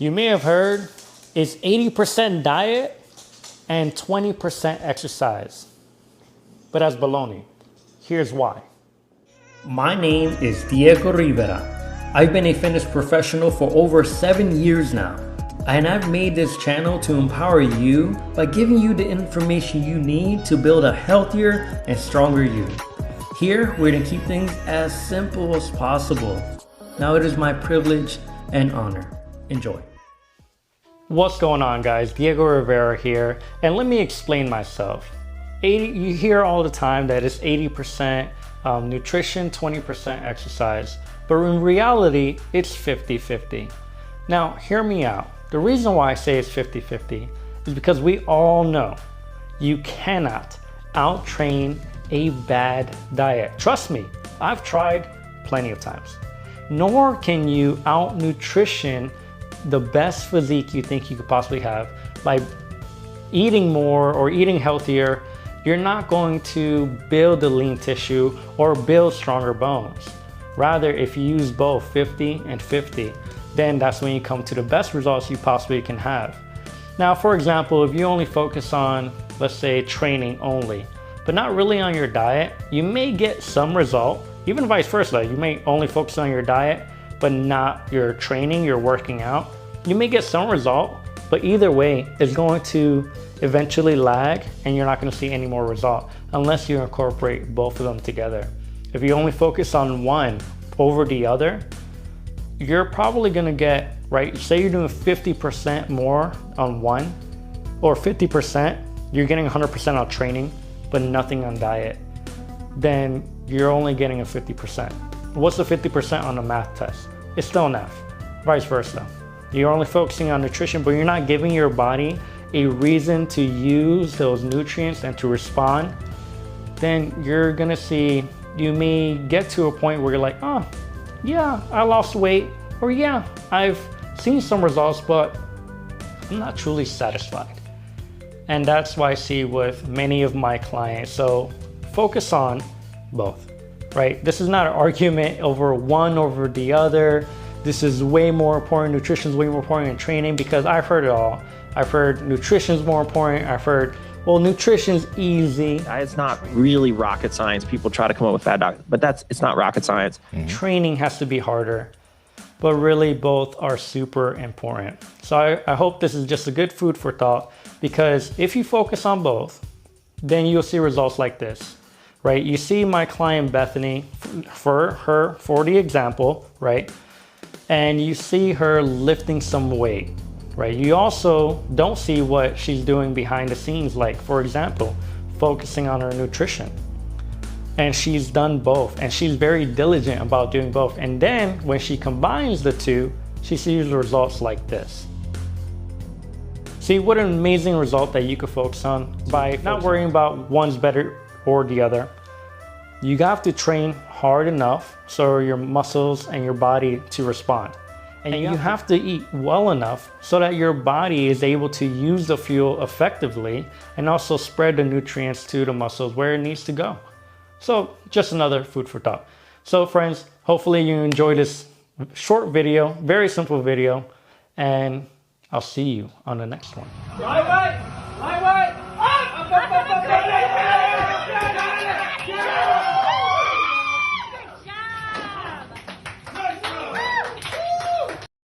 You may have heard it's 80% diet and 20% exercise. But that's baloney. Here's why. My name is Diego Rivera. I've been a fitness professional for over 7 years now. And I've made this channel to empower you by giving you the information you need to build a healthier and stronger you. Here, we're gonna keep things as simple as possible. Now it is my privilege and honor. Enjoy. What's going on, guys? Diego Rivera here, and let me explain myself. You hear all the time that it's 80% nutrition, 20% exercise, but in reality, it's 50-50. Now, hear me out. The reason why I say it's 50-50 is because we all know you cannot out-train a bad diet. Trust me, I've tried plenty of times. Nor can you out-nutrition the best physique you think you could possibly have by eating more or eating healthier. You're not going to build the lean tissue or build stronger bones. Rather, if you use both 50 and 50, then that's when you come to the best results you possibly can have. Now, for example, if you only focus on, let's say, training only, but not really on your diet, you may get some result. Even vice versa, you may only focus on your diet, but not your training, your working out. You may get some result, but either way, it's going to eventually lag and you're not gonna see any more result unless you incorporate both of them together. If you only focus on one over the other, you're probably gonna get, right, say you're doing 50% more on one, or 50%, you're getting 100% on training, but nothing on diet, then you're only getting a 50%. What's the 50% on the math test? It's still an F, vice versa. You're only focusing on nutrition, but you're not giving your body a reason to use those nutrients and to respond, then you're gonna see, you may get to a point where you're like, oh, yeah, I lost weight, or yeah, I've seen some results, but I'm not truly satisfied. And that's why I see with many of my clients. So focus on both, right? This is not an argument over one over the other. This is way more important. Nutrition is way more important than training, because I've heard it all. I've heard nutrition is more important. I've heard, well, nutrition's easy. It's not really rocket science. People try to come up with fad diets, but it's not rocket science. Training has to be harder, but really both are super important. So I hope this is just a good food for thought, because if you focus on both, then you'll see results like this, right? You see my client Bethany, for the example, right? And you see her lifting some weight, right? You also don't see what she's doing behind the scenes, like, for example, focusing on her nutrition. And she's done both, and she's very diligent about doing both. And then when she combines the two, she sees results like this. See what an amazing result that you could focus on by not worrying about one's better or the other. You have to train hard enough so your muscles and your body to respond. And you have to eat well enough so that your body is able to use the fuel effectively and also spread the nutrients to the muscles where it needs to go. So just another food for thought. So friends, hopefully you enjoyed this short video, very simple video, and I'll see you on the next one. Bye-bye.